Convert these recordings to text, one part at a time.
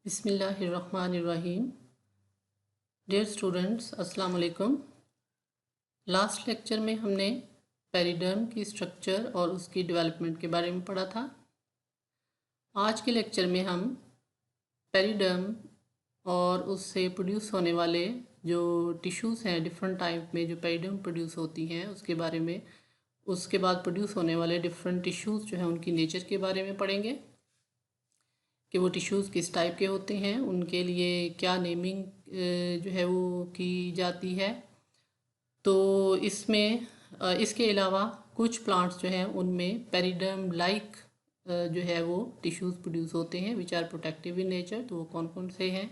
बिस्मिल्लाहिर्रहमानिर्रहीम। Dear students, अस्सलाम वालेकुम। लास्ट लेक्चर में हमने पेरिडर्म की स्ट्रक्चर और उसकी डेवलपमेंट के बारे में पढ़ा था। आज के लेक्चर में हम पेरिडर्म और उससे प्रोड्यूस होने वाले जो टिश्यूज़ हैं डिफरेंट टाइप में जो पेरिडर्म प्रोड्यूस होती हैं उसके बारे में, उसके बाद प्रोड्यूस होने वाले डिफरेंट टिश्यूज़ जो हैं उनकी नेचर के बारे में पढ़ेंगे कि वो टिश्यूज़ किस टाइप के होते हैं, उनके लिए क्या नेमिंग जो है वो की जाती है। तो इसमें इसके अलावा कुछ प्लांट्स जो हैं उनमें पेरिडर्म लाइक जो है वो टिश्यूज़ प्रोड्यूस होते हैं which are protective in nature. तो वो कौन कौन से हैं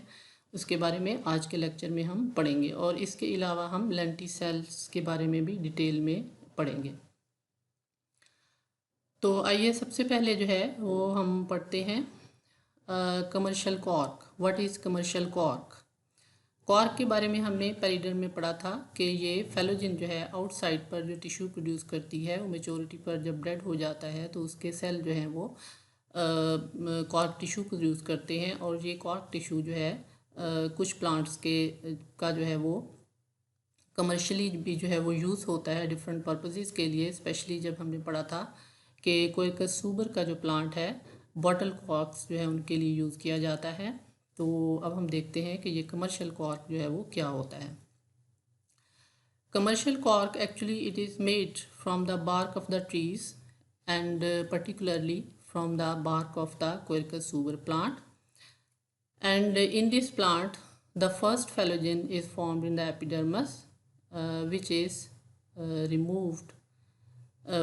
उसके बारे में आज के लेक्चर में हम पढ़ेंगे, और इसके अलावा हम लेंटिसेल्स के बारे में भी डिटेल में पढ़ेंगे। तो आइए सबसे पहले जो है वो हम पढ़ते हैं commercial cork. What is commercial cork? Cork के बारे में हमने पेरिडर्म में पढ़ा था कि ये फेलोजिन जो है आउटसाइड पर जो टिश्यू प्रोड्यूस करती है वो मेच्योरिटी पर जब डेड हो जाता है तो उसके सेल जो हैं वो कॉर्क टिश्यू प्रोड्यूस करते हैं, और ये कॉर्क टिश्यू जो है कुछ प्लांट्स के का जो है वो कमर्शियली भी जो है वो यूज़ होता है डिफरेंट पर्पसेस के लिए। स्पेशली जब हमने पढ़ा था कि कोइकस सुबर का जो प्लांट है बॉटल कॉर्क्स जो है उनके लिए यूज़ किया जाता है। तो अब हम देखते हैं कि ये कमर्शियल कॉर्क जो है वो क्या होता है। Commercial cork actually it is made from the bark of the trees and particularly from the bark of the Quercus suber plant, and in this plant the first phallogen is formed in the epidermis, which is removed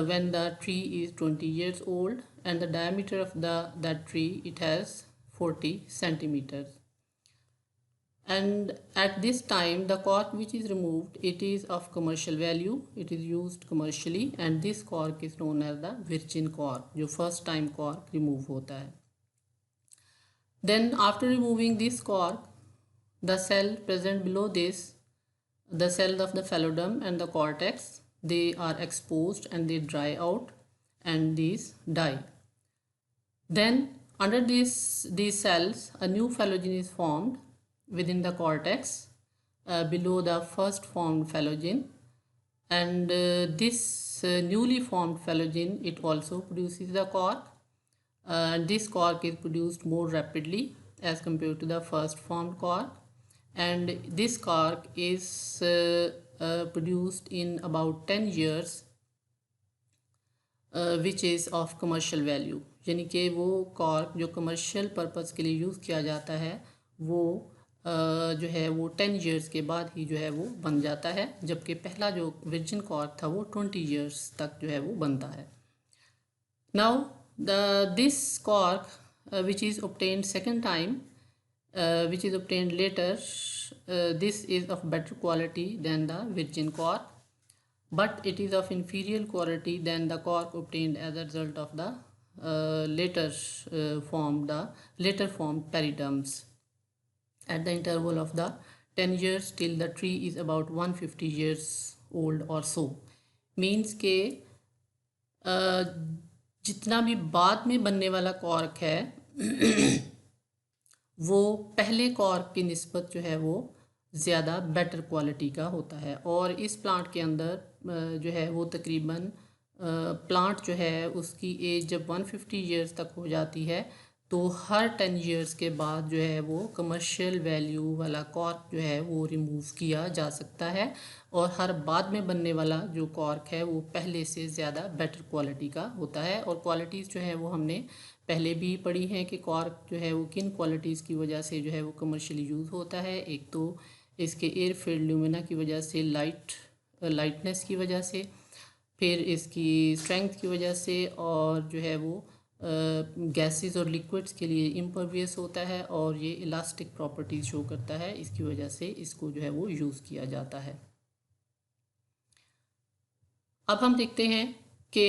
when the tree is 20 years old, and the diameter of that tree it has 40 centimeters. And at this time the cork which is removed it is of commercial value, it is used commercially, and this cork is known as the virgin cork, जो first time cork remove होता है। Then after removing this cork, the cell present below this, the cells of the phalloderm and the cortex, they are exposed and they dry out and these die. Then under these cells a new phallogen is formed within the cortex below the first formed phallogen, and this newly formed phallogen it also produces the cork. This cork is produced more rapidly as compared to the first formed cork, and this cork is produced in about 10 years, which is of commercial value। यानी कि वो cork जो commercial purpose के लिए use किया जाता है वो जो है वो 10 years के बाद ही जो है वो बन जाता है, जबकि पहला जो वर्जिन कॉर्क था वो 20 years तक जो है वो बनता है। Now this cork which is obtained second time, which is obtained later, this is of better quality than the virgin cork, but it is of inferior quality than the cork obtained as a result of the later formed periderms. At the interval of the 10 years till the tree is about 150 years old or so, means के जितना भी बाद में बनने वाला cork है वो पहले कॉर्क की निस्बत जो है वो ज़्यादा बेटर क्वालिटी का होता है। और इस प्लांट के अंदर जो है वो तकरीबन प्लांट जो है उसकी एज जब 150 ईयर्स तक हो जाती है तो हर 10 ईयर्स के बाद जो है वो कमर्शियल वैल्यू वाला कॉर्क जो है वो रिमूव किया जा सकता है, और हर बाद में बनने वाला जो कॉर्क है वो पहले से ज़्यादा बेटर क्वालिटी का होता है। और क्वालिटीज़ जो है वो हमने पहले भी पढ़ी हैं कि कॉर्क जो है वो किन क्वालिटीज़ की वजह से जो है वो कमर्शियली यूज़ होता है। एक तो इसके एयर फील्ड ल्यूमिना की वजह से, लाइटनेस की वजह से, फिर इसकी स्ट्रेंथ की वजह से, और जो है वो गैसेस और लिक्विड्स के लिए इम्परवियस होता है, और ये इलास्टिक प्रॉपर्टीज़ शो करता है, इसकी वजह से इसको जो है वो यूज़ किया जाता है। अब हम देखते हैं कि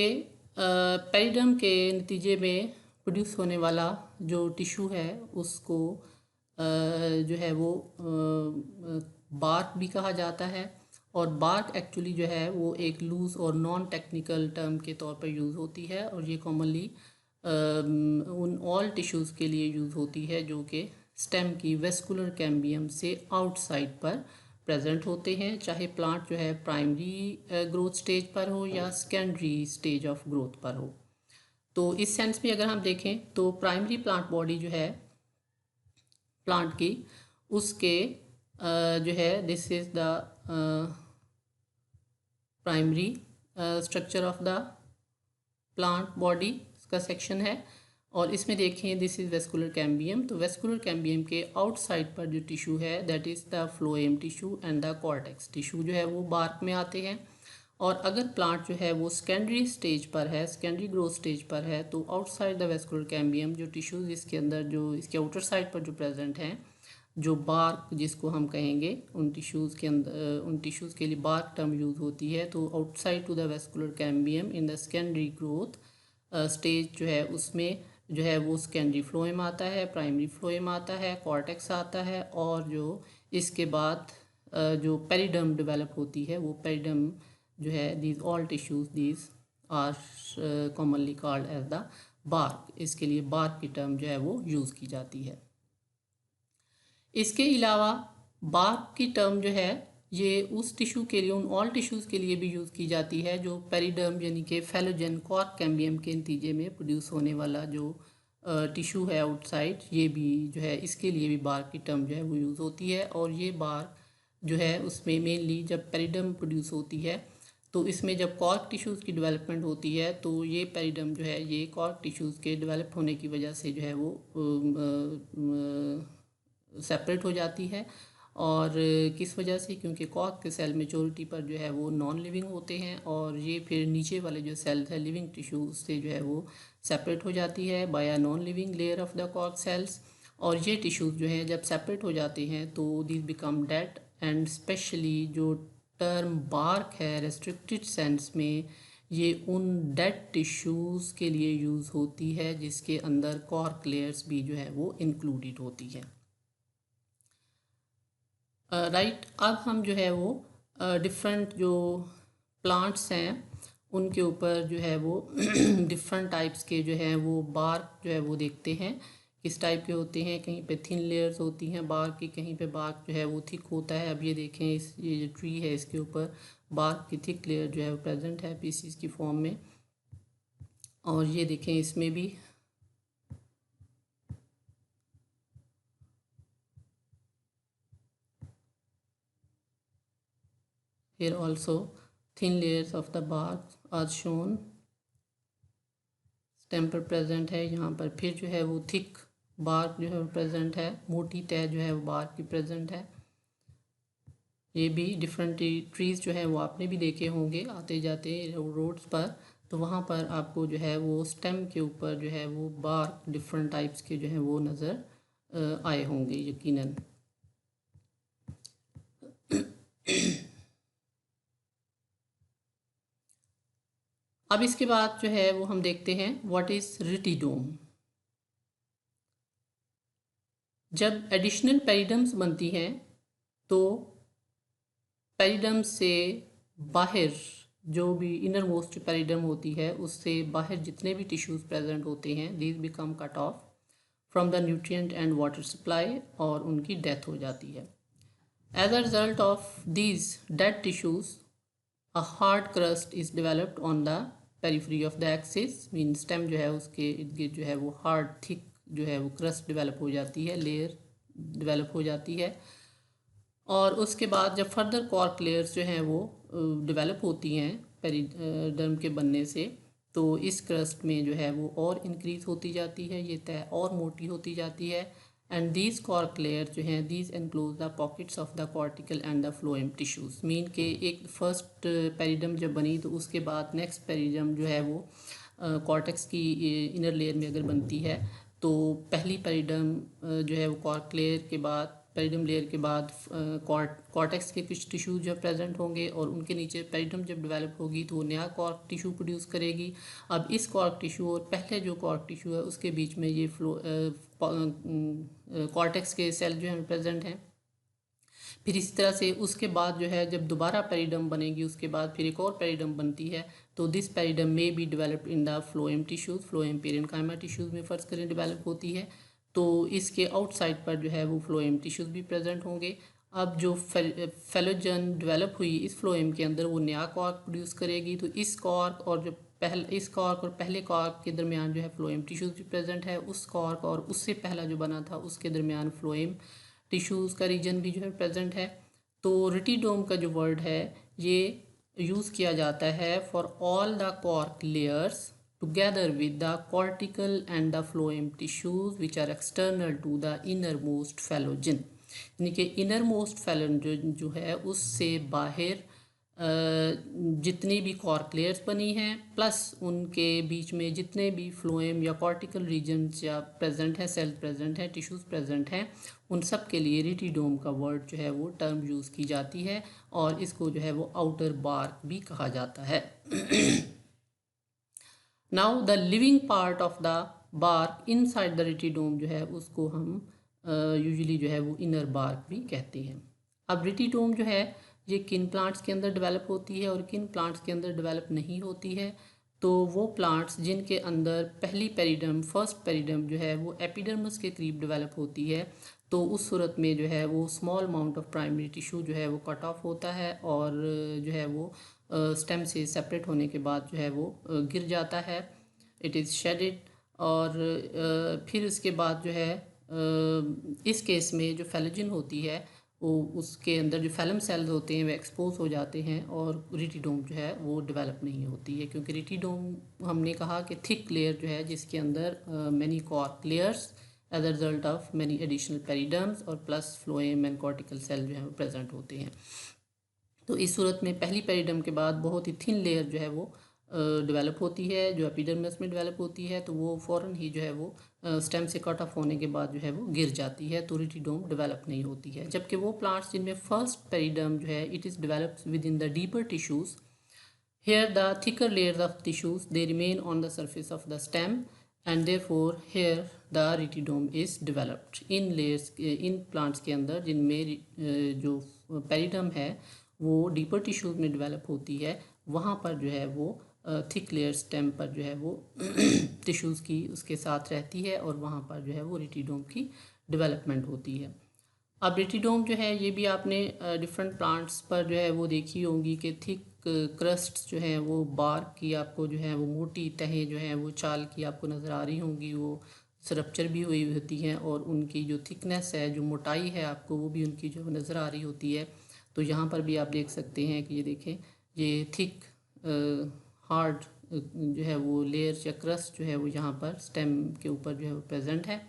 पेरिडर्म के नतीजे में प्रोड्यूस होने वाला जो टिश्यू है उसको जो है वो बार्क भी कहा जाता है, और बार्क एक्चुअली जो है वो एक लूज़ और नॉन टेक्निकल टर्म के तौर पर यूज़ होती है, और ये कॉमनली उन ऑल टिश्यूज़ के लिए यूज़ होती है जो कि स्टेम की वेस्कुलर कैम्बियम से आउटसाइड पर प्रेजेंट होते हैं, चाहे प्लांट जो है प्राइमरी ग्रोथ स्टेज पर हो या सेकेंडरी स्टेज ऑफ ग्रोथ पर हो। तो इस सेंस में अगर हम देखें तो प्राइमरी प्लांट बॉडी जो है प्लांट की, उसके जो है this is the primary structure of the plant body का सेक्शन है। और इसमें देखें दिस इज़ वेस्कुलर कैम्बियम, तो वेस्कुलर कैम्बियम के आउटसाइड पर जो टिश्यू है that is the phloem tissue and the cortex tissue जो है वो बार्क में आते हैं। और अगर प्लांट जो है वो सेकेंडरी स्टेज पर है, सेकेंडरी ग्रोथ स्टेज पर है, तो आउटसाइड द वेस्कुलर कैम्बियम जो टिश्यूज़ इसके अंदर जो इसके आउटर साइड पर जो प्रेजेंट हैं, जो बार्क जिसको हम कहेंगे, उन टिश्यूज़ के अंदर उन टिश्यूज़ के लिए बार्क टर्म यूज़ होती है। तो outside to the vascular cambium in the secondary growth stage जो है उसमें जो है वो सेकेंडरी फ्लोएम आता है, प्राइमरी फ्लोएम आता है, कॉर्टेक्स आता है, और जो इसके बाद जो पेरिडर्म डेवलप होती है वो पेरिडर्म जो है these all tissues these are commonly called as the bark. इसके लिए बार्क की टर्म जो है वो यूज़ की जाती है। इसके अलावा बार्क की टर्म जो है ये उस टिश्यू के लिए, उन ऑल टिश्यूज़ के लिए भी यूज़ की जाती है जो पेरिडर्म यानी कि फेलोजन कॉर्क कैम्बियम के नतीजे में प्रोड्यूस होने वाला जो टिश्यू है आउटसाइड, ये भी जो है इसके लिए भी बार्क की टर्म जो है वो यूज़ होती है। और ये बार्क जो है उसमें मेनली जब पेरिडर्म प्रोड्यूस होती है तो इसमें जब कॉर्क टिश्यूज़ की डेवलपमेंट होती है तो ये पेरिडर्म जो है ये कॉर्क टिश्यूज़ के डेवलप होने की वजह से जो है वो सेपरेट हो जाती है। और किस वजह से, क्योंकि कॉर्क के सेल मेचोरिटी पर जो है वो नॉन लिविंग होते हैं और ये फिर नीचे वाले जो सेल्स है लिविंग टिश्यू उससे जो है वो सेपरेट हो जाती है by a non living layer of the cork cells. और ये टिश्यूज़ जो हैं जब सेपरेट हो जाते हैं तो this become dead. And specially जो टर्म बार्क है रेस्ट्रिक्टेड सेंस में ये उन डेड टिश्यूज़ के लिए यूज़ होती है जिसके अंदर कॉर्क लेयर्स भी जो है वो इंक्लूडेड होती है। राइट, अब हम जो है वो डिफरेंट जो प्लांट्स हैं उनके ऊपर जो है वो डिफरेंट टाइप्स के जो है वो बार्क जो है वो देखते हैं किस टाइप के होते हैं। कहीं पे थिन लेयर्स होती हैं बार्क की, कहीं पे बार्क जो है वो थिक होता है। अब ये देखें ये जो ट्री है इसके ऊपर बार्क की थिक लेयर जो है वो प्रेजेंट है पीसीस की फॉर्म में। और ये देखें इसमें भी here also thin layers of the bark are shown। Stem पर प्रेजेंट है, यहाँ पर फिर जो है वो थिक बार्क जो है वो प्रेजेंट है, मोटी तह जो है वो बार्क की प्रेजेंट है। ये भी डिफरेंट ट्रीज़ जो है वो आपने भी देखे होंगे आते जाते रोड्स पर, तो वहाँ पर आपको जो है वो स्टेम के ऊपर जो है वो बार्क डिफरेंट टाइप्स के जो है वो नज़र आए होंगे यकीनन। अब इसके बाद जो है वो हम देखते हैं व्हाट इज़ रिटिडोम। जब एडिशनल पेरिडम्स बनती हैं तो पेरिडम से बाहर जो भी इनर मोस्ट पेरिडम होती है उससे बाहर जितने भी टिश्यूज़ प्रेजेंट होते हैं these become cut off from the nutrient and water supply और उनकी डेथ हो जाती है। As a result of these dead tissues a hard crust is developed on the periphery of the axis, mean stem जो है उसके इर्द गिर्द जो है वो हार्ड थिक जो है वो क्रस्ट डेवलप हो जाती है, लेयर डेवलप हो जाती है। और उसके बाद जब फर्दर कॉर्क लेयर्स जो हैं वो डेवलप होती हैं पेरिडर्म के बनने से, तो इस क्रस्ट में जो है वो और इंक्रीज होती जाती है, ये तह और मोटी होती जाती है। एंड दीज कॉर्क लेयर जो हैं these enclose the pockets of the cortical and the phloem tissues, mean के एक फर्स्ट पेरिडम जब बनी तो उसके बाद नेक्स्ट पेरिडम जो है वो कॉर्टेक्स की इनर लेयर में अगर बनती है तो पहली पेरिडम जो है वो कॉर्क लेयर के बाद पेरिडम लेयर के बाद कॉर्टेक्स के कुछ टिश्यू जो प्रेजेंट होंगे और उनके नीचे पेरिडम जब डेवलप होगी तो वो नया कॉर्क टिश्यू प्रोड्यूस करेगी। अब इस कॉर्क टिश्यू और पहले जो कॉर्क टिश्यू है उसके बीच में ये कॉर्टेक्स के सेल जो हैं प्रेजेंट हैं। फिर इसी तरह से उसके बाद जो है जब दोबारा पेरिडम बनेगी उसके बाद फिर एक और पेरिडम बनती है, तो दिस पेरिडम में be developed in the phloem tissues, phloem parenchyma tissues में फ़र्ज़ करें डेवलप होती है। तो इसके आउटसाइड पर जो है वो फ्लोएम टिश्यूज़ भी प्रेजेंट होंगे। अब जो फेलोजन डेवलप हुई इस फ्लोएम के अंदर वो नया कॉर्क प्रोड्यूस करेगी, तो इस कॉर्क और जो इस कॉर्क और पहले कॉर्क के दरमियान जो है फ्लोएम टिश्यूज़ भी प्रेजेंट है। उस कॉर्क और उससे पहला जो बना था उसके दरमियान फ्लोएम टिश्यूज़ का रीजन भी जो है प्रेजेंट है। तो रिटिडोम का जो वर्ड है ये यूज़ किया जाता है for all the cork layers together with the cortical and the phloem tissues which are external to the innermost phallogen, यानी कि innermost phallogen जो है उससे बाहर जितनी भी कॉर्क लेयर्स बनी हैं प्लस उनके बीच में जितने भी फ्लोएम या कॉर्टिकल रीजन्स या प्रेजेंट है, सेल्स प्रेजेंट है, टिश्यूज़ प्रेजेंट हैं, उन सब के लिए रिटिडोम का वर्ड जो है वो टर्म यूज़ की जाती है और इसको जो है वो आउटर बार्क भी कहा जाता है। Now the living part of the bark inside the rhytidome जो है उसको हम यूजुअली जो है वो इनर बार्क भी कहते हैं। अब रिटिडोम जो है ये किन प्लांट्स के अंदर डेवलप होती है और किन प्लांट्स के अंदर डेवलप नहीं होती है, तो वो प्लांट्स जिनके अंदर पहली पेरिडर्म फर्स्ट पेरिडर्म जो है वो एपिडर्मिस के करीब डेवलप होती है, तो उस सूरत में जो है वो small amount of primary tissue जो है वो कट ऑफ होता है और जो है वो स्टेम से सेपरेट होने के बाद जो है वो गिर जाता है, इट इज़ शेडेड। और फिर उसके बाद जो है इस केस में जो फेलोजन होती है वो उसके अंदर जो फैलम सेल्स होते हैं वो एक्सपोज हो जाते हैं और रिटिडोम जो है वो डेवलप नहीं होती है, क्योंकि रिटिडोम हमने कहा कि थिक लेयर जो है जिसके अंदर many cork layers as a result of many additional periderms और plus phloem and cortical cell जो है वो प्रेजेंट होते हैं। तो इस सूरत में पहली पेरिडर्म के बाद बहुत ही थिन लेयर जो है वो डेवलप होती है, जो एपिडर्मिस में डेवलप होती है, तो वो फ़ौरन ही जो है वो स्टेम से कट ऑफ होने के बाद जो है वो गिर जाती है, तो रिटिडोम डेवलप नहीं होती है। जबकि वो प्लांट्स जिनमें फर्स्ट पेरिडर्म जो है it is developed with in the deeper tissues, here the thicker layers of tissues they remain on the surface of the stem and therefore here the retidome is developed in layers in plants के अंदर जिनमें जो periderm है वो deeper tissues में develop होती है, वहाँ पर जो है वो थिक लेयर स्टेम पर जो है वो टिश्यूज़ की उसके साथ रहती है और वहाँ पर जो है वो रिटिडोम की डेवलपमेंट होती है। अब रिटिडोम जो है ये भी आपने डिफरेंट प्लांट्स पर जो है वो देखी होंगी कि थिक क्रस्ट जो है वो बार्क की आपको जो है वो मोटी तहें जो है वो चाल की आपको नज़र आ रही होंगी, वो रप्चर भी हुई होती हैं और उनकी जो थिकनेस है, जो मोटाई है, आपको वो भी उनकी जो नज़र आ रही होती है। तो यहाँ पर भी आप देख सकते हैं कि ये देखें ये थिक हार्ड जो है वो लेयर या क्रस्ट जो है वो यहाँ पर स्टेम के ऊपर जो है वो प्रेजेंट है,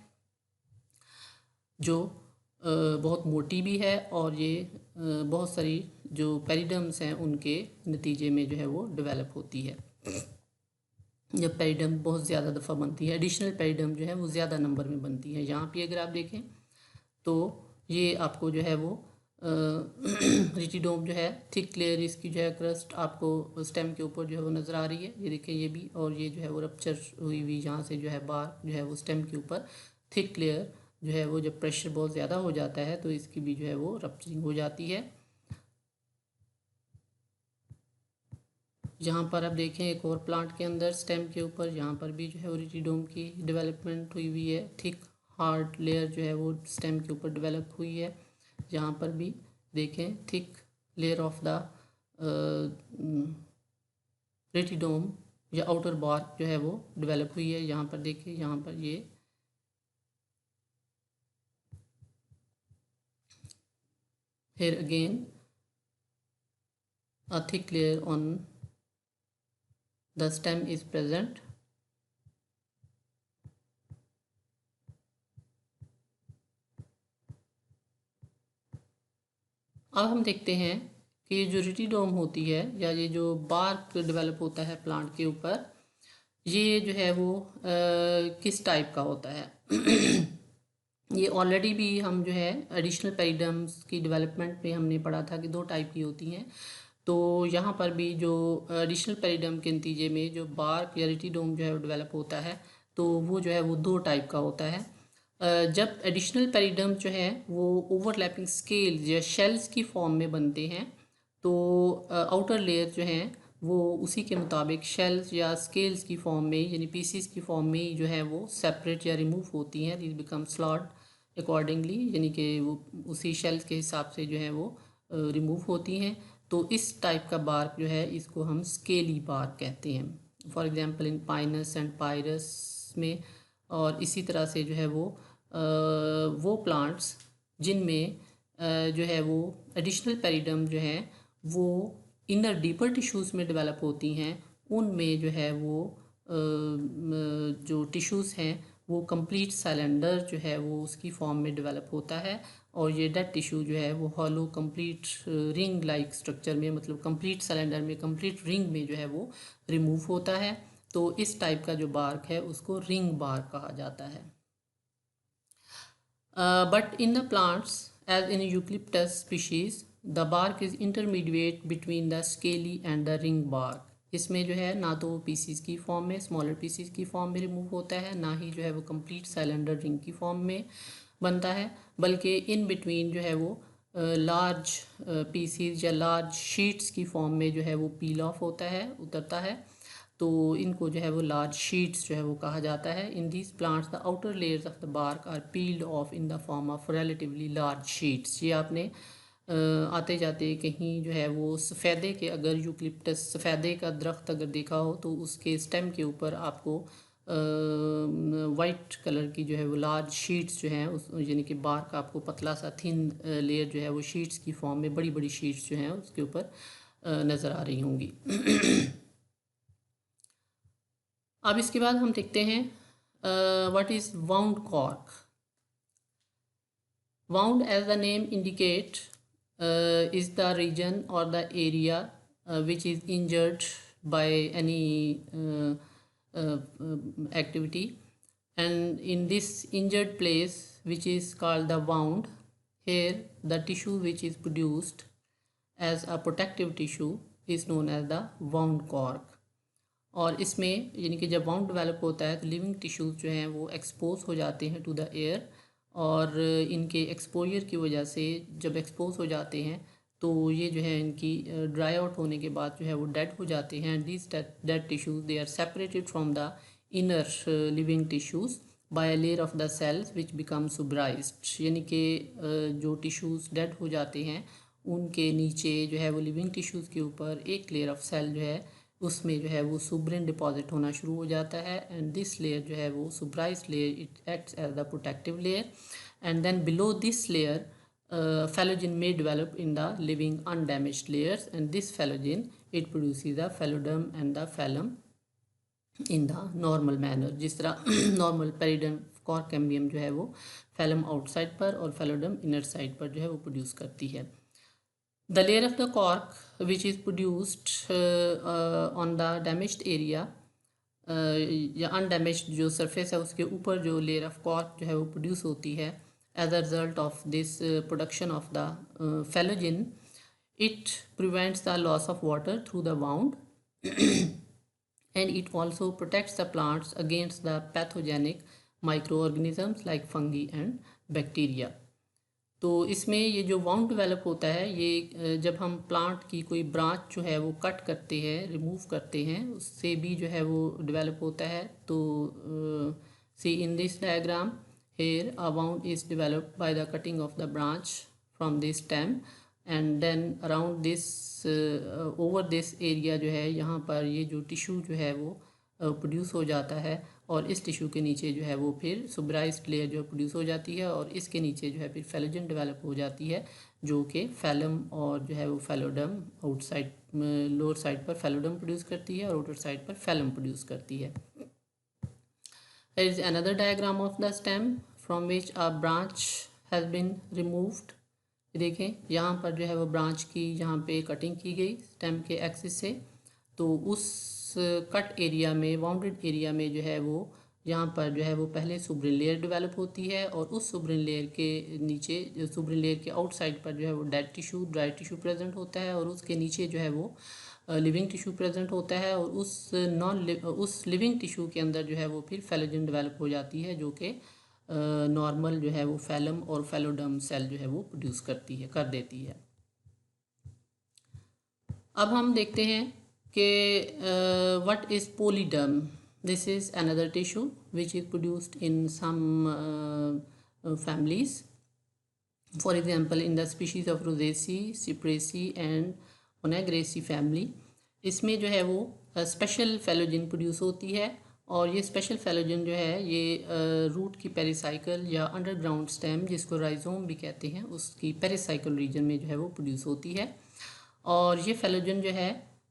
जो बहुत मोटी भी है और ये बहुत सारी जो पेरिडम्स हैं उनके नतीजे में जो है वो डेवलप होती है। जब पेरिडम बहुत ज़्यादा दफ़ा बनती है, एडिशनल पेरिडम जो है वो ज़्यादा नंबर में बनती है। यहाँ पे अगर आप देखें तो ये आपको जो है वो रिटिडोम जो है थिक लेयर इसकी जो है क्रस्ट आपको स्टेम के ऊपर जो है वो नज़र आ रही है, ये देखें ये भी, और ये जो है वो रप्चर हुई हुई यहाँ से जो है बार जो है वो स्टेम के ऊपर थिक लेयर जो है वो जब प्रेशर बहुत ज़्यादा हो जाता है तो इसकी भी जो है वो रप्चरिंग हो जाती है। यहाँ पर आप देखें एक और प्लांट के अंदर स्टेम के ऊपर यहाँ पर भी जो है वो रिटिडोम की डेवलपमेंट हुई हुई है, थिक हार्ड लेयर जो है वो स्टेम के ऊपर डेवलप हुई है। यहाँ पर भी देखें थिक लेयर ऑफ द रिटिडोम या आउटर बार्क जो है वो डेवलप हुई है। यहाँ पर देखिए यहाँ पर ये here again a thick layer on the stem is present। अब हम देखते हैं कि ये जो रिटिडोम होती है या ये जो बार्क डेवलप होता है प्लांट के ऊपर, ये जो है वो किस टाइप का होता है। ये ऑलरेडी भी हम जो है एडिशनल पेरिडम्स की डेवलपमेंट में हमने पढ़ा था कि दो टाइप की होती हैं। तो यहाँ पर भी जो एडिशनल पेरिडम के नतीजे में जो बार्क या रिटिडोम जो है वो डेवलप होता है, तो वो जो है वो दो टाइप का होता है। जब एडिशनल पेरिडम जो है वो ओवरलैपिंग स्केल्स या शेल्स की फॉर्म में बनते हैं, तो आउटर लेयर जो हैं वो उसी के मुताबिक शेल्स या स्केल्स की फॉर्म में यानी पीसीस की फॉर्म में जो है वो सेपरेट या रिमूव होती हैं, दिस बिकम स्लॉट अकॉर्डिंगली, यानी कि वो उसी शेल्स के हिसाब से जो है वो रिमूव होती हैं। तो इस टाइप का बार्क जो है इसको हम स्केली बार्क कहते हैं, for example in Pinus and Pyrus में। और इसी तरह से जो है वो प्लांट्स जिनमें जो है वो एडिशनल पेरिडम जो है वो इनर डीपर टिश्यूज़ में डेवलप होती हैं, उनमें जो है वो जो टिश्यूज़ हैं वो कंप्लीट सिलेंडर जो है वो उसकी फॉर्म में डेवलप होता है, और ये डेड टिश्यू जो है वो hollow complete ring like structure में, मतलब कंप्लीट सिलेंडर में, कंप्लीट रिंग में जो है वो रिमूव होता है। तो इस टाइप का जो बार्क है उसको रिंग बार्क कहा जाता है। But in the plants, as in Eucalyptus species, the bark is intermediate between the scaly and the ring bark. इसमें जो है ना तो वो पीसीज की फॉर्म में, स्मॉलर पीसीज की फॉर्म में रिमूव होता है, ना ही जो है वो कंप्लीट सिलेंडर रिंग की फॉर्म में बनता है, बल्कि इन बिटवीन जो है वो लार्ज पीसीज या लार्ज शीट्स की फॉर्म में जो है वो पील ऑफ होता है, उतरता है। तो इनको जो है वो लार्ज शीट्स जो है वो कहा जाता है। In these plants the outer layers of the bark are peeled off in the form of relatively large sheets. ये आपने आते जाते कहीं जो है वो सफ़ेदे के, अगर यूकलिप्टस सफ़ेदे का दरख्त अगर देखा हो तो उसके स्टेम के ऊपर आपको वाइट कलर की जो है वो लार्ज शीट्स जो हैं उस, यानी कि बार्क आपको पतला सा थिन लेयर जो है वो शीट्स की फॉर्म में बड़ी बड़ी शीट्स जो हैं उसके ऊपर नज़र आ रही होंगी। अब इसके बाद हम देखते हैं what is wound cork. Wound as the name indicate is the region or the area which is injured by any activity, and in this injured place which is called the wound, here the tissue which is produced as a protective tissue is known as the wound cork। और इसमें यानी कि जब wound develop होता है तो living tissues जो हैं वो एक्सपोज हो जाते हैं टू द एयर, और इनके एक्सपोजर की वजह से जब एक्सपोज हो जाते हैं तो ये जो है इनकी ड्राई आउट होने के बाद जो है वो डेड हो जाते हैं। This dead tissues they are separated from the inner living tissues by a layer of the cells which become suberised. यानी कि जो टिश्यूज़ डेड हो जाते हैं उनके नीचे जो है वो लिविंग टिश्यूज़ के ऊपर एक लेयर ऑफ सेल जो है उसमें जो है वो सुब्रिन डिपॉजिट होना शुरू हो जाता है, एंड दिस लेयर जो है वो suberise layer it acts as the protective layer, and then below this layer phellogen may develop in the living undamaged layers, and this phellogen it produces the phelloderm and the phellum in the normal manner। जिस तरह normal periderm cork cambium जो है वो phellum outside पर और phelloderm inner side पर जो है वो प्रोड्यूस करती है। The layer of the cork which is produced on the damaged area या अनडैमेज्ड जो सरफेस है उसके ऊपर जो लेयर ऑफ कॉर्क जो है वो प्रोड्यूस होती है as a result of this production of the phellogen, it prevents the loss of water through the wound and it also protects the plants against the pathogenic microorganisms like fungi and bacteria। तो इसमें ये जो wound develop होता है ये जब हम plant की कोई ब्रांच जो है वो कट करते हैं, रिमूव करते हैं, उससे भी जो है वो डेवलप होता है। तो see in this diagram here a wound is developed by the cutting of the branch from this stem, and then around this over this area जो है यहाँ पर ये जो टिश्यू जो है वो प्रोड्यूस हो जाता है, और इस टिश्यू के नीचे जो है वो फिर सुब्राइज्ड लेयर जो प्रोड्यूस हो जाती है, और इसके नीचे जो है फिर फेलोजन डेवलप हो जाती है जो कि फैलम और जो है वो फेलोडम आउटसाइड लोअर साइड पर फेलोडम प्रोड्यूस करती है और आउटर साइड पर फैलम प्रोड्यूस करती है। There is another diagram of the stem from which a branch has been removed। देखें यहाँ पर जो है वो ब्रांच की यहाँ पे कटिंग की गई स्टेम के एक्सिस से, तो उस कट एरिया में वाउंडेड एरिया में जो है वो यहाँ पर जो है वो पहले सुब्रिन लेयर डेवलप होती है, और उस सुब्रिन लेयर के नीचे सुब्रिन लेयर के आउटसाइड पर जो है वो dead tissue dry tissue present होता है, और उसके नीचे जो है वो लिविंग टिश्यू प्रेजेंट होता है, और उस लिविंग टिश्यू के अंदर जो है वो फिर फेलोजन डेवलप हो जाती है जो कि नॉर्मल जो है वो फैलम और फेलोडम सेल जो है वो प्रोड्यूस कर देती है। अब हम देखते हैं कि what is polyderm? This is another tissue which is produced in some families. For example, in the species of Rosaceae, Cyperaceae and Onagraceae family, इसमें जो है वो स्पेशल फेलोजिन प्रोड्यूस होती है और ये स्पेशल फेलोजिन जो है ये रूट की पेरिसाइकल या अंडरग्राउंड स्टेम जिसको राइजोम भी कहते हैं उसकी पेरिसाइकल रीजन में जो है वो प्रोड्यूस होती है। और ये फेलोजिन जो है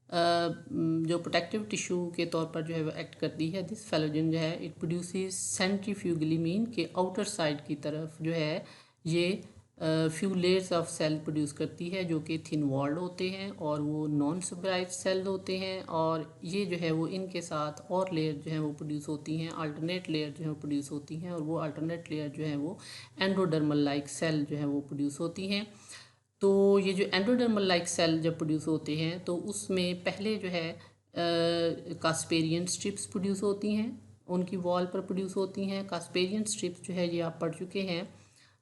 जो प्रोटेक्टिव टिश्यू के तौर पर जो है वो एक्ट करती है। दिस फेलोजिन जो है इट प्रोड्यूसेस सेंट्रीफ्यूगली, मीन के आउटर साइड की तरफ जो है ये few layers of cell produce करती है जो कि थिन वॉल्ड होते हैं और वो नॉन सुपराइज सेल होते हैं। और ये जो है वो इनके साथ और लेयर जो है वो प्रोड्यूस होती हैं, अल्टरनेट लेयर जो है वो प्रोड्यूस होती हैं और वो अल्टरनेट लेयर जो है वो एंडोडर्मल लाइक सेल जो है वो प्रोड्यूस होती हैं। तो ये जो एंडोडर्मल लाइक सेल जब प्रोड्यूस होते हैं तो उसमें पहले जो है कास्पेरियन स्ट्रिप्स प्रोड्यूस होती हैं, उनकी वॉल पर प्रोड्यूस होती हैं। कास्पेरियन स्ट्रिप्स जो है ये आप पढ़ चुके हैं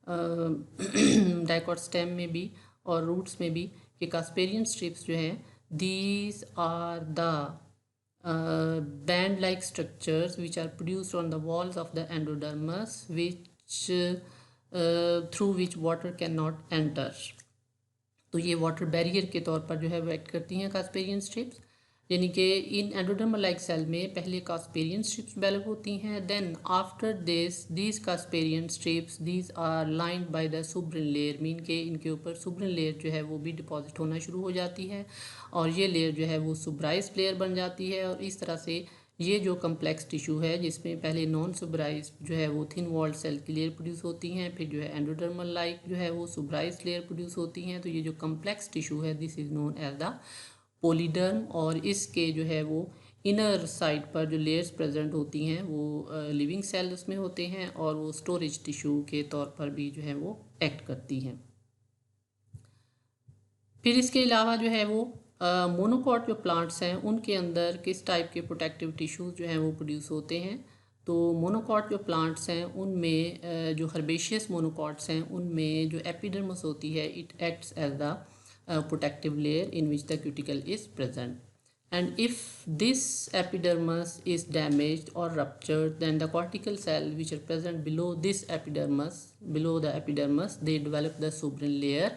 डाइकॉट स्टेम में भी और रूट्स में भी कि कास्पेरियन स्ट्रिप्स जो हैं these are the band like structures which are produced on the walls of the endodermis which through which water can not enter. तो ये वाटर बैरियर के तौर पर जो है वो एक्ट करती हैं कास्पेरियन स्ट्रिप्स, यानी कि इन एंडोडर्मल लाइक सेल में पहले कास्पेरियन स्ट्रिप्स डेवलप होती हैं। Then after these Casparian strips these are lined by the suberin layer, mean के इनके ऊपर सुब्रिन लेयर जो है वो भी डिपॉजिट होना शुरू हो जाती है और ये लेयर जो है वो सुब्राइज लेयर बन जाती है। और इस तरह से ये जो कम्प्लेक्स टिश्यू है जिसमें पहले नॉन सुब्राइज जो है वो थिन वॉल्ड सेल की लेयर प्रोड्यूस होती हैं, फिर जो है एंडोडर्मल लाइक जो है वो सुब्राइज लेयर प्रोड्यूस होती हैं। तो ये जो कम्प्लेक्स टिश्यू है this is known as the polyderm. और इसके जो है वो इनर साइड पर जो लेयर्स प्रेजेंट होती हैं वो लिविंग सेल उसमें होते हैं और वो स्टोरेज टिश्यू के तौर पर भी जो है वो एक्ट करती हैं। फिर इसके अलावा जो है वो मोनोकॉट जो प्लांट्स हैं उनके अंदर किस टाइप के प्रोटेक्टिव टिश्यूज़ जो हैं वो प्रोड्यूस होते हैं। तो मोनोकॉट जो प्लांट्स हैं उनमें जो हर्बेशियस मोनोकॉट्स हैं उनमें जो एपिडर्मिस होती है it acts as the protective layer in which the cuticle is present, and if this epidermis is damaged or ruptured then the cortical cells which are present below this epidermis, below the epidermis, they develop the suberin layer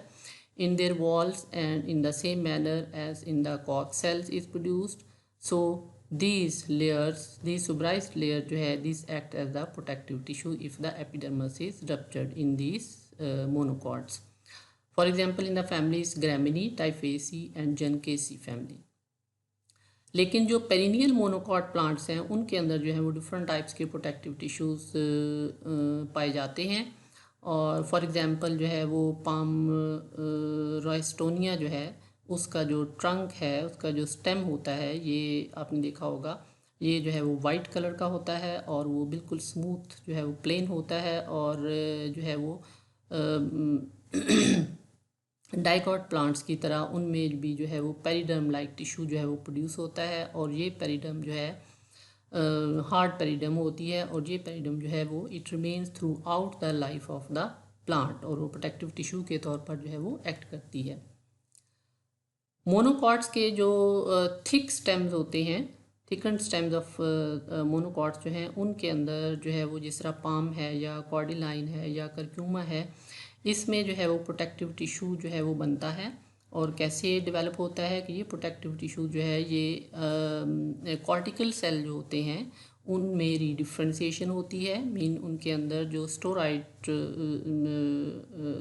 in their walls and in the same manner as in the cork cells is produced. So these layers, these suberized layer जो है these act as the protective tissue if the epidermis is ruptured in these monocots. For example, in the families Gramineae, Typhaceae and Jancaceae family. लेकिन जो perennial monocot plants हैं उनके अंदर जो है वो डिफरेंट टाइप्स के प्रोटेक्टिव टिश्यूज़ पाए जाते हैं। और फॉर एग्जांपल जो है वो पाम रॉयस्टोनिया जो है उसका जो ट्रंक है उसका जो स्टेम होता है ये आपने देखा होगा, ये जो है वो वाइट कलर का होता है और वो बिल्कुल स्मूथ जो है वो प्लेन होता है और जो है वो डाइकॉट प्लांट्स की तरह उनमें भी जो है वो पेरिडर्म लाइक टिश्यू जो है वो प्रोड्यूस होता है और ये पेरिडर्म जो है हार्ड पेरिडर्म होती है और ये पेरिडर्म जो है वो it remains through out the life of the plant और वो प्रोटेक्टिव टिश्यू के तौर पर जो है वो एक्ट करती है। मोनोकॉट्स के जो थिक स्टेम्स होते हैं, थिकन स्टेम्स ऑफ मोनोकॉट्स जो हैं उनके अंदर जो है वो जिस तरह पाम है या कॉर्डिलाइन है या करक्यूमा है इसमें जो है वो प्रोटेक्टिव टिश्यू जो है वो बनता है। और कैसे डेवलप होता है कि ये प्रोटेक्टिव टिश्यू जो है ये कॉर्टिकल सेल जो होते हैं उनमें रीडिफ्रेंशिएशन होती है, मीन उनके अंदर जो स्टोराइड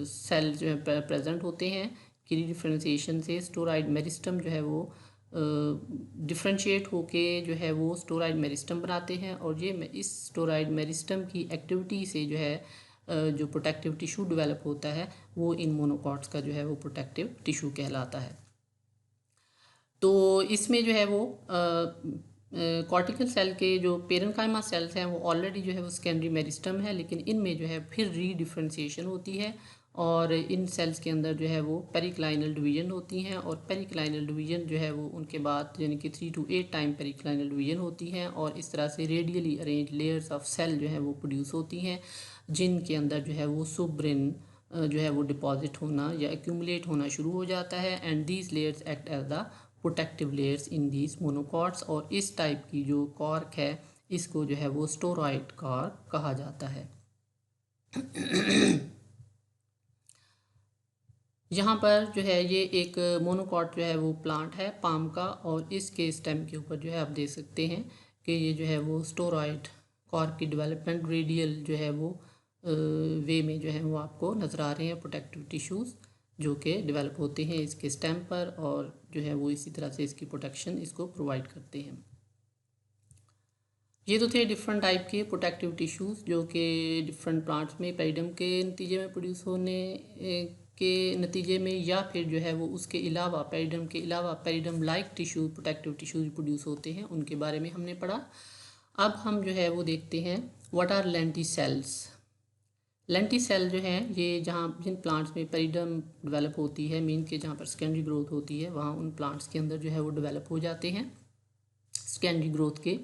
सेल जो है प्रेजेंट होते हैं कि रीडिफ्रेंशिएशन से स्टोराइड मेरिस्टम जो है वो डिफ्रेंशिएट होके जो है वो स्टोराइड मेरिस्टम बनाते हैं और ये इस स्टोराइड मेरिस्टम की एक्टिविटी से जो है जो प्रोटेक्टिव टिश्यू डेवलप होता है वो इन मोनोकॉट्स का जो है वो प्रोटेक्टिव टिश्यू कहलाता है। तो इसमें जो है वो कॉर्टिकल सेल के जो पेरेन्काइमा सेल्स हैं वो ऑलरेडी जो है वो सेकेंडरी मेरिस्टम है, लेकिन इनमें जो है फिर रीडिफ्रेंशिएशन होती है और इन सेल्स के अंदर जो है वो पेरिक्लाइनल डिवीजन होती हैं और पेरिक्लाइनल डिवीजन जो है वो उनके बाद यानी कि 3 to 8 टाइम पेरिक्लाइनल डिवीजन होती हैं और इस तरह से radially arrange layers of cell जो है वो प्रोड्यूस होती हैं जिनके अंदर जो है वो सुब्रिन जो है वो डिपॉजिट होना या एक्यूमुलेट होना शुरू हो जाता है and these layers act as the protective layers in these monocots, और इस टाइप की जो कॉर्क है इसको जो है वो स्टोरॉइड कॉर्क कहा जाता है। यहाँ पर जो है ये एक मोनोकॉट जो है वो प्लांट है पाम का, और इसके स्टेम के ऊपर जो है आप देख सकते हैं कि ये जो है वो स्टोरॉइड कॉर्क की डेवलपमेंट रेडियल जो है वो वे में जो है वो आपको नज़र आ रहे हैं प्रोटेक्टिव टिश्यूज़ जो कि डेवलप होते हैं इसके स्टेम पर, और जो है वो इसी तरह से इसकी प्रोटेक्शन इसको प्रोवाइड करते हैं। ये तो थे डिफरेंट टाइप के प्रोटेक्टिव टिश्यूज़ जो कि डिफरेंट प्लांट्स में पेरिडम के नतीजे में प्रोड्यूस होने के नतीजे में, या फिर जो है वो उसके अलावा पेरिडम के अलावा periderm like tissue protective tissues produce होते हैं, उनके बारे में हमने पढ़ा। अब हम जो है वो देखते हैं व्हाट आर लेंटिसेल्स। लेंटिसेल जो है ये जहाँ जिन प्लांट्स में पेरिडम डेवलप होती है, मीन के जहाँ पर सेकेंडरी ग्रोथ होती है, वहाँ उन प्लांट्स के अंदर जो है वो डेवलप हो जाते हैं सेकेंडरी ग्रोथ के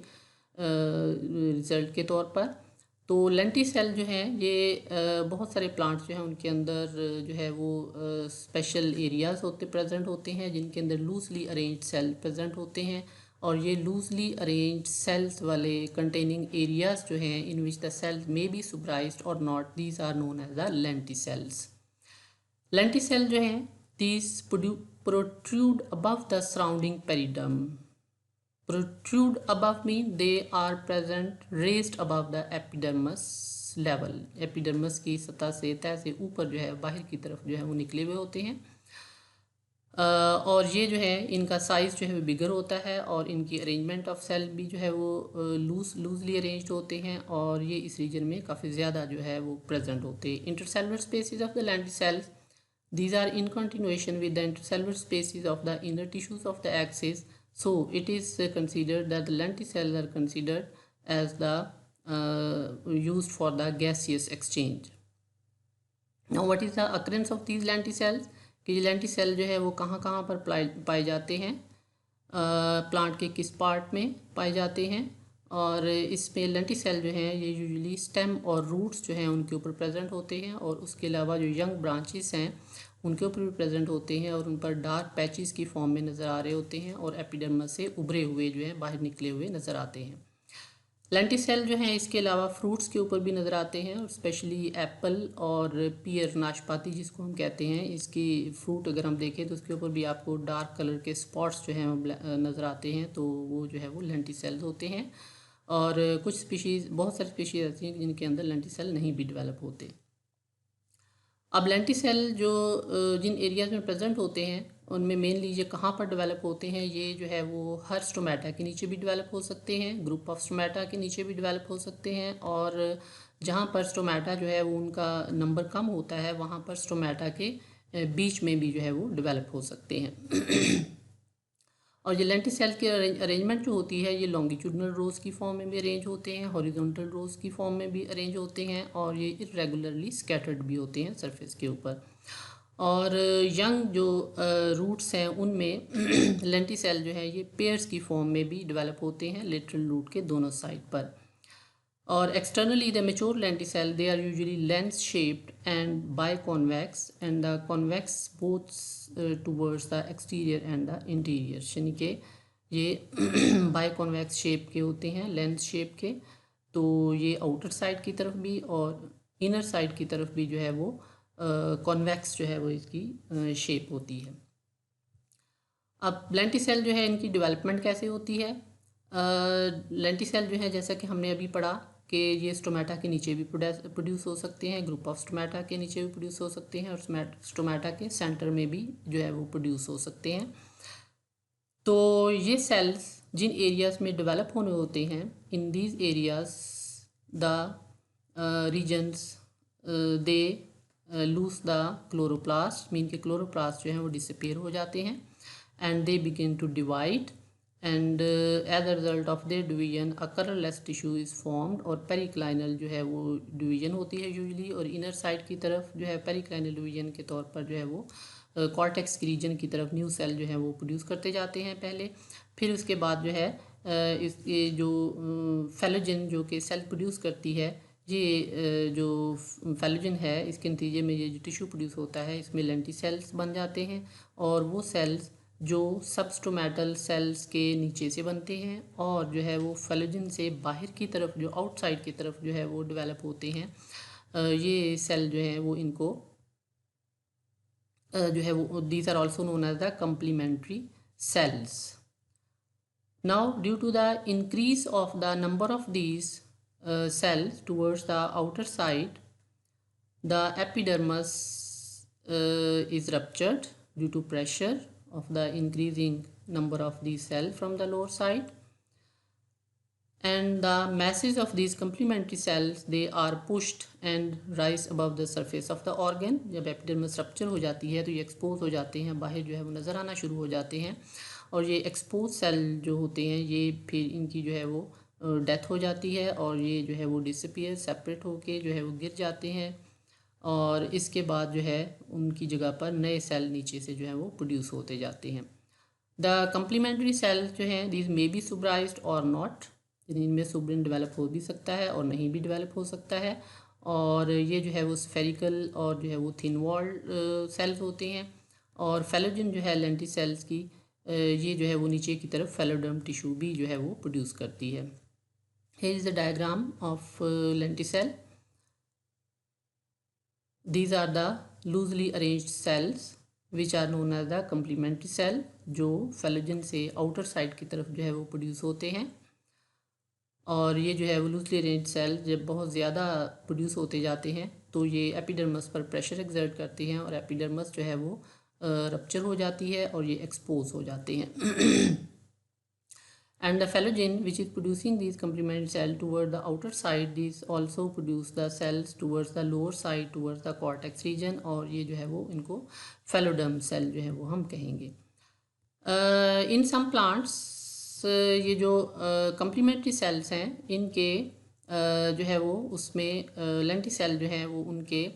रिजल्ट के तौर पर। तो लेंटिसेल जो है ये बहुत सारे प्लांट्स जो हैं उनके अंदर जो है वो स्पेशल एरियाज़ प्रेजेंट होते हैं जिनके अंदर लूजली अरेंज्ड सेल प्रेजेंट होते हैं, और ये लूजली अरेंज्ड सेल्स वाले कंटेनिंग एरियाज़ जो हैं in which the cells may be suberised और not, these are known as the lenticels. Lenticel जो हैं these protrude above the surrounding periderm. Protrude above mean they are present raised above the epidermis level। Epidermis की सतह से तह से ऊपर जो है बाहर की तरफ जो है वो निकले हुए होते हैं, और ये जो है इनका साइज़ जो है वो बिगर होता है, और इनकी अरेंजमेंट ऑफ सेल भी जो है वो लूजली अरेंज्ड होते हैं, और ये इस रीजन में काफ़ी ज़्यादा जो है वो प्रेजेंट होते हैं। Intercellular spaces of the lenticels, these are in continuation with the intercellular spaces of the inner tissues of the axis, so it is considered that the lenticells are considered as the used for the gaseous exchange। now what is the occurrence of these lenticels, कि lenticel जो है वो कहाँ कहाँ पर पाए जाते हैं, प्लांट के किस पार्ट में पाए जाते हैं, और इसमें लेंटिसेल जो हैं ये यूजुअली स्टेम और रूट्स जो हैं उनके ऊपर प्रेजेंट होते हैं, और उसके अलावा जो यंग ब्रांचेस हैं उनके ऊपर भी प्रेजेंट होते हैं, और उन पर डार्क पैचेस की फॉर्म में नज़र आ रहे होते हैं, और एपिडर्मस से उभरे हुए जो है बाहर निकले हुए नज़र आते हैं। लेंटिसेल जो हैं इसके अलावा फ्रूट्स के ऊपर भी नज़र आते हैं, और स्पेशली एप्पल और पियर नाशपाती जिसको हम कहते हैं, इसकी फ्रूट अगर हम देखें तो उसके ऊपर भी आपको डार्क कलर के स्पॉट्स जो हैं नज़र आते हैं, तो वो जो है वो लेंटिसेल्स होते हैं। और कुछ स्पीशीज़, बहुत सारी स्पीशीज़ ऐसी हैं जिनके अंदर लेंटिसेल नहीं भी डेवलप होते। अब लेंटिसेल जो जिन एरियाज़ में प्रेजेंट होते हैं उनमें मेनली ये कहाँ पर डेवलप होते हैं, ये जो है वो हर स्टोमेटा के नीचे भी डेवलप हो सकते हैं, ग्रुप ऑफ स्टोमेटा के नीचे भी डेवलप हो सकते हैं, और जहाँ पर स्टोमेटा जो है वो उनका नंबर कम होता है वहाँ पर स्टोमेटा के बीच में भी जो है वो डेवलप हो सकते हैं। और ये लेंटिसेल की अरेंजमेंट जो होती है ये लॉन्गिट्यूडनल रोज़ की फॉर्म में भी अरेंज होते हैं, हॉरिजॉन्टल रोज़ की फॉर्म में भी अरेंज होते हैं, और ये इरेगुलरली स्कैटर्ड भी होते हैं सरफेस के ऊपर। और यंग जो रूट्स हैं उनमें लेंटिसेल जो है ये पेयर्स की फॉर्म में भी डेवलप होते हैं लेटरल रूट के दोनों साइड पर। और externally the mature lenticel they are usually lens shaped and biconvex, and the convex both towards the exterior and the interior, यानी कि ये बाइकॉन्वेक्स शेप के होते हैं, लेंस शेप के, तो ये आउटर साइड की तरफ भी और इनर साइड की तरफ भी जो है वो कॉन्वेक्स जो है वो इसकी शेप होती है। अब लेंटिसेल जो है इनकी डेवलपमेंट कैसे होती है, लेंटिसेल जो है जैसा कि हमने अभी पढ़ा कि ये स्टोमेटा के नीचे भी प्रोड्यूस हो सकते हैं, ग्रुप ऑफ स्टोमेटा के नीचे भी प्रोड्यूस हो सकते हैं, और स्टोमेटा के सेंटर में भी जो है वो प्रोड्यूस हो सकते हैं। तो ये सेल्स जिन एरियाज़ में डेवलप होने होते हैं, in these areas the regions they lose the chloroplast, mean के क्लोरोप्लास्ट जो हैं वो डिसअपेयर हो जाते हैं, and they begin to divide, and as a result of their division a colourless tissue is formed, और पेरिक्लाइनल जो है वो डिवीजन होती है यूजुअली, और इनर साइड की तरफ जो है पेरिक्लाइनल डिवीजन के तौर पर जो है वो कॉर्टेक्स की रीजन की तरफ न्यू सेल जो है वो प्रोड्यूस करते जाते हैं पहले, फिर उसके बाद जो है इसके जो फेलोजन जो कि सेल प्रोड्यूस करती है, ये जो फेलोजन है इसके नतीजे में ये जो टिश्यू प्रोड्यूस होता है इसमें लेंटिसेल्स बन जाते हैं, और वो सेल्स जो सबस्टोमेटल सेल्स के नीचे से बनते हैं और जो है वो फेलोजन से बाहर की तरफ, जो आउटसाइड की तरफ जो है वो डेवलप होते हैं। ये सेल जो है वो इनको जो है वो these are also known as the complementary cells. Now due to the increase of the number of these cells towards the outer side, the epidermis is ruptured due to pressure of the increasing number of these cells from the lower side, and the masses of these complementary cells, they are pushed and rise above the surface of the organ। जब epidermis rupture हो जाती है तो ये expose हो जाते हैं, बाहर जो है वो नज़र आना शुरू हो जाते हैं, और ये expose cell जो होते हैं ये फिर इनकी जो है वो डेथ हो जाती है और ये जो है वो डिसअपीयर, सेपरेट होके जो है वो गिर जाते हैं, और इसके बाद जो है उनकी जगह पर नए सेल नीचे से जो है वो प्रोड्यूस होते जाते हैं। द कम्प्लीमेंट्री सेल्स जो हैं दीज मे बी सुब्राइज्ड और नॉट, इनमें सुब्रिन डेवलप हो भी सकता है और नहीं भी डेवलप हो सकता है, और ये जो है वो स्फेरिकल और जो है वो थिन वॉल्ड सेल्स होते हैं। और फेलोजन जो है लेंटी सेल्स की ये जो है वो नीचे की तरफ फेलोडर्म टिश्यू भी जो है वो प्रोड्यूस करती है। Here is the diagram of lenticell. These are the loosely arranged cells which are known as the complementary cell, जो फेलोजन से आउटर साइड की तरफ जो है वो प्रोड्यूस होते हैं। और ये जो है वो लूजली अरेंज्ड सेल जब बहुत ज़्यादा प्रोड्यूस होते जाते हैं तो ये एपिडर्मस पर प्रेशर एक्सर्ट करते हैं और एपिडर्मस जो है वो रप्चर हो जाती है और ये एक्सपोज हो जाते हैं। And the phellogen which is producing these complementary cell toward the outer side, these also produce the cells towards the lower side towards the cortex region, और ये जो है वो इनको phelloderm cell जो है वो हम कहेंगे। In some plants ये जो complementary cells हैं इनके जो है वो उसमें लेंटी सेल जो है वो उनके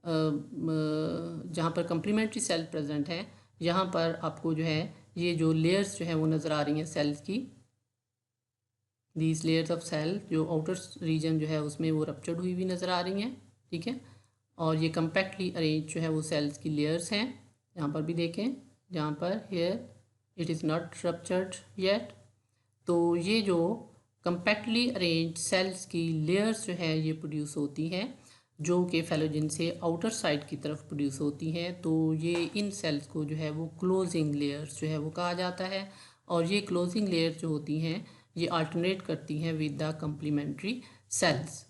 जहाँ पर complementary cell present है यहाँ पर आपको जो है ये जो layers जो है वो नज़र आ रही हैं सेल्स की, दीज लेयर्स ऑफ सेल जो आउटर रीजन जो है उसमें वो रप्चर्ड हुई भी नज़र आ रही हैं, ठीक है। और ये कम्पैक्टली अरेंज जो है वो सेल्स की लेयर्स हैं, यहाँ पर भी देखें जहाँ पर here it is not ruptured yet. तो ये जो कम्पैक्टली अरेंज सेल्स की लेयर्स जो है ये प्रोड्यूस होती हैं जो कि फेलोजन से आउटर साइड की तरफ प्रोड्यूस होती हैं। तो ये इन सेल्स को जो है वो क्लोजिंग लेयर्स जो है वो कहा जाता है, और ये क्लोजिंग लेयर्स जो होती हैं ये अल्टरनेट करती हैं विद द कम्प्लीमेंट्री सेल्स।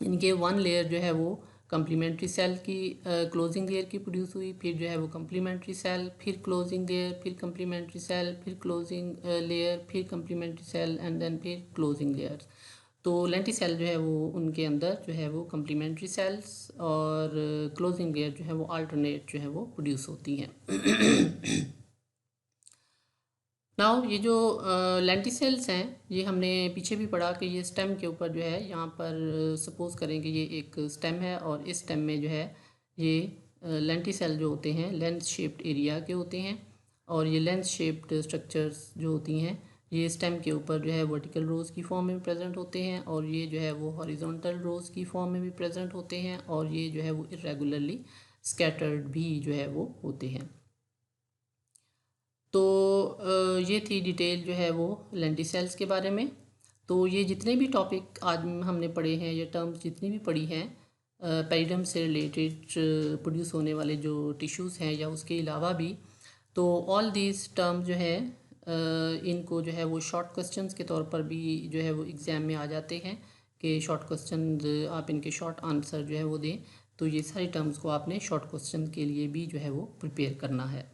इनके वन लेयर जो है वो कम्प्लीमेंट्री सेल की क्लोजिंग लेयर की प्रोड्यूस हुई, फिर जो है वो कम्प्लीमेंट्री सेल, फिर क्लोजिंग लेयर, फिर कम्प्लीमेंट्री सेल, फिर क्लोजिंग लेयर, फिर कम्प्लीमेंट्री सेल एंड देन फिर क्लोजिंग लेयर। तो लेंटी सेल जो है वो उनके अंदर जो है वो कम्प्लीमेंट्री सेल्स और क्लोजिंग लेयर जो है वो अल्टरनेट जो है वो प्रोड्यूस होती हैं। नाउ ये जो लेंटिसेल्स हैं ये हमने पीछे भी पढ़ा कि ये स्टेम के ऊपर जो है यहाँ पर सपोज करें कि ये एक स्टेम है और इस स्टेम में जो है ये लेंटिसेल जो होते हैं लेंस शेप्ड एरिया के होते हैं, और ये लेंस शेप्ड स्ट्रक्चर्स जो होती हैं ये स्टेम के ऊपर जो है वर्टिकल रोज की फॉर्म में भी प्रेजेंट होते हैं, और ये जो है वो हॉरिजॉन्टल रोज की फॉर्म में भी प्रेजेंट होते हैं, और ये जो है वो इरेगुलरली स्कैटर्ड भी जो है वो होते हैं। तो ये थी डिटेल जो है वो लेंटिसेल्स के बारे में। तो ये जितने भी टॉपिक आज हमने पढ़े हैं, ये टर्म्स जितनी भी पढ़ी हैं पेरिडम से रिलेटेड प्रोड्यूस होने वाले जो टिश्यूज़ हैं या उसके अलावा भी, तो ऑल दीज टर्म्स जो है इनको जो है वो शॉर्ट क्वेश्चंस के तौर पर भी जो है वो एग्ज़ाम में आ जाते हैं कि शॉर्ट क्वेश्चन आप इनके शॉर्ट आंसर जो है वो दें। तो ये सारी टर्म्स को आपने शॉर्ट क्वेश्चन के लिए भी जो है वो प्रिपेयर करना है।